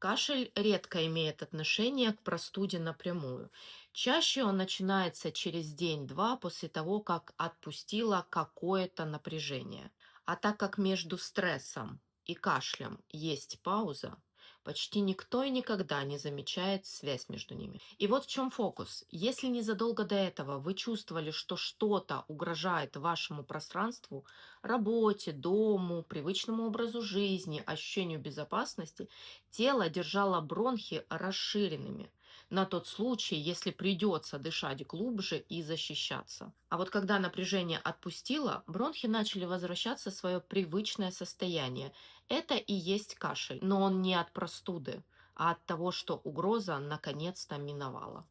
Кашель редко имеет отношение к простуде напрямую. Чаще он начинается через день-два после того, как отпустило какое-то напряжение. А так как между стрессом и кашлем есть пауза, почти никто и никогда не замечает связь между ними. И вот в чем фокус. Если незадолго до этого вы чувствовали, что что-то угрожает вашему пространству, работе, дому, привычному образу жизни, ощущению безопасности, тело держало бронхи расширенными на тот случай, если придется дышать глубже и защищаться. А вот когда напряжение отпустило, бронхи начали возвращаться в свое привычное состояние. Это и есть кашель, но он не от простуды, а от того, что угроза наконец-то миновала.